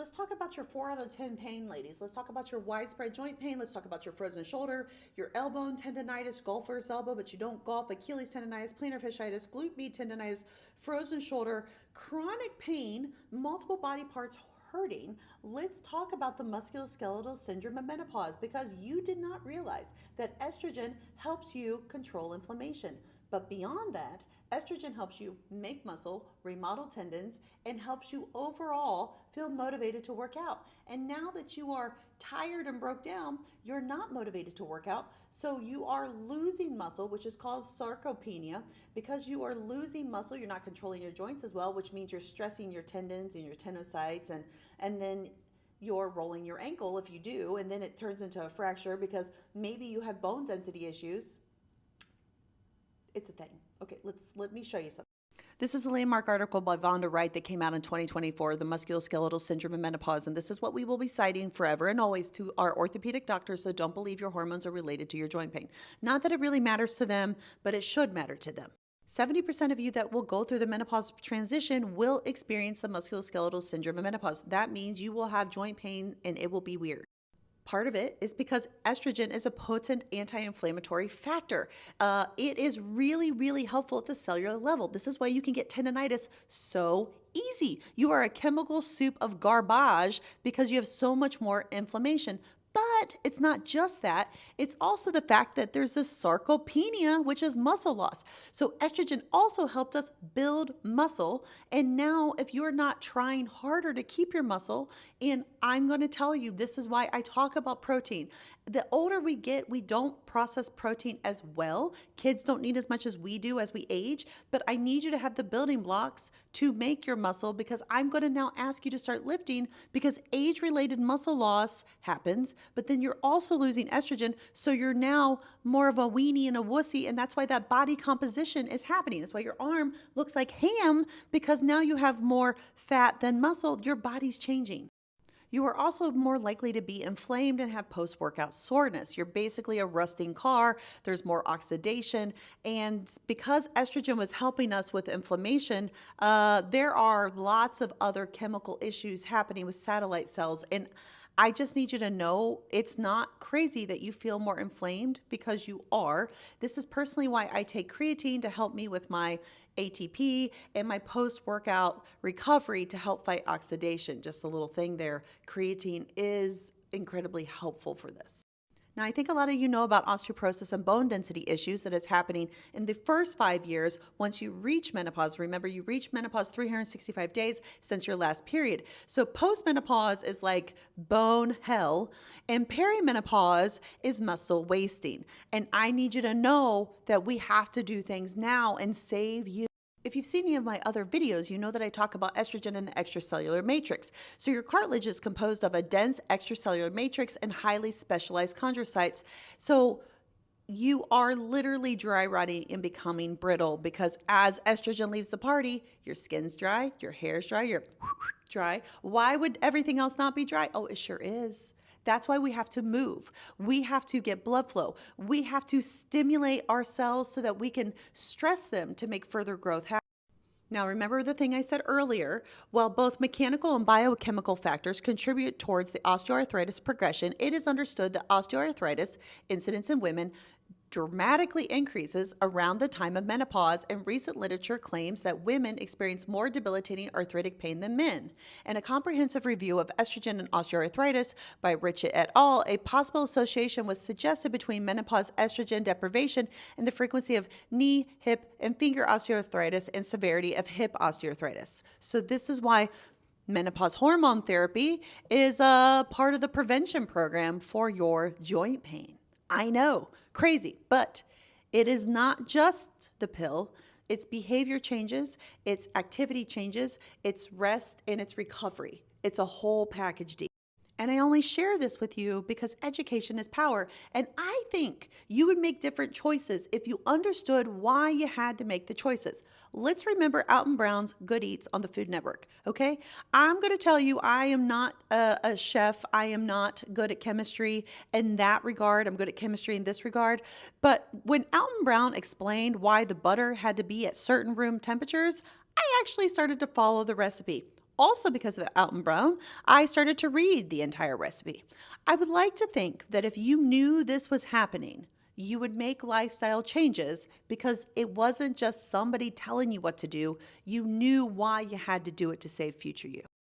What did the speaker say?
let's talk about your 4 out of 10 pain, ladies. Let's talk about your widespread joint pain. Let's talk about your frozen shoulder, your elbow tendonitis, golfer's elbow, but you don't golf, Achilles tendonitis, plantar fasciitis, glute med tendonitis, frozen shoulder, chronic pain, multiple body parts hurting. Let's talk about the musculoskeletal syndrome of menopause, because you did not realize that estrogen helps you control inflammation. But beyond that, estrogen helps you make muscle, remodel tendons, and helps you overall feel motivated to work out. And now that you are tired and broke down, you're not motivated to work out. So you are losing muscle, which is called sarcopenia. Because you are losing muscle, you're not controlling your joints as well, which means you're stressing your tendons and your tenocytes, and then you're rolling your ankle if you do, and then it turns into a fracture because maybe you have bone density issues. It's a thing. Okay, let me show you something. This is a landmark article by Wright that came out in 2024, the musculoskeletal syndrome of menopause, and this is what we will be citing forever and always to our orthopedic doctors, so don't believe your hormones are related to your joint pain. Not that it really matters to them, but it should matter to them. 70% of you that will go through the menopause transition will experience the musculoskeletal syndrome of menopause. That means you will have joint pain and it will be weird. Part of it is because estrogen is a potent anti-inflammatory factor. It is really, really helpful at the cellular level. This is why you can get tendonitis so easy. You are a chemical soup of garbage because you have so much more inflammation. But it's not just that. It's also the fact that there's this sarcopenia, which is muscle loss. So estrogen also helped us build muscle. And now if you're not trying harder to keep your muscle, and I'm going to tell you, this is why I talk about protein. The older we get, we don't process protein as well. Kids don't need as much as we do as we age, but I need you to have the building blocks to make your muscle, because I'm going to now ask you to start lifting, because age-related muscle loss happens, but then you're also losing estrogen, so you're now more of a weenie and a wussy, and that's why that body composition is happening. That's why your arm looks like ham, because now you have more fat than muscle. Your body's changing. You are also more likely to be inflamed and have post-workout soreness. You're basically a rusting car. There's more oxidation. And because estrogen was helping us with inflammation, there are lots of other chemical issues happening with satellite cells. And I just need you to know it's not crazy that you feel more inflamed, because you are. This is personally why I take creatine to help me with my ATP and my post-workout recovery to help fight oxidation. Just a little thing there. Creatine is incredibly helpful for this. Now, I think a lot of you know about osteoporosis and bone density issues that is happening in the first 5 years once you reach menopause. Remember, you reach menopause 365 days since your last period. So postmenopause is like bone hell, and perimenopause is muscle wasting. And I need you to know that we have to do things now and save you. If you've seen any of my other videos, you know that I talk about estrogen and the extracellular matrix. So your cartilage is composed of a dense extracellular matrix and highly specialized chondrocytes. So you are literally dry rotting and becoming brittle, because as estrogen leaves the party, your skin's dry, your hair's dry, you're dry. Why would everything else not be dry? Oh, it sure is. That's why we have to move. We have to get blood flow. We have to stimulate our cells so that we can stress them to make further growth happen. Now, remember the thing I said earlier, while both mechanical and biochemical factors contribute towards the osteoarthritis progression, it is understood that osteoarthritis incidence in women dramatically increases around the time of menopause, and recent literature claims that women experience more debilitating arthritic pain than men. In a comprehensive review of estrogen and osteoarthritis by Wright et al., a possible association was suggested between menopause estrogen deprivation and the frequency of knee, hip, and finger osteoarthritis and severity of hip osteoarthritis. So this is why menopause hormone therapy is a part of the prevention program for your joint pain. I know, crazy, but it is not just the pill. It's behavior changes, it's activity changes, it's rest, and it's recovery. It's a whole package deal. And I only share this with you because education is power. And I think you would make different choices if you understood why you had to make the choices. Let's remember Alton Brown's Good Eats on the Food Network, okay? I'm going to tell you I am not a chef. I am not good at chemistry in that regard. I'm good at chemistry in this regard. But when Alton Brown explained why the butter had to be at certain room temperatures, I actually started to follow the recipe. Also, because of Alton Brown, I started to read the entire recipe. I would like to think that if you knew this was happening, you would make lifestyle changes because it wasn't just somebody telling you what to do. You knew why you had to do it to save future you.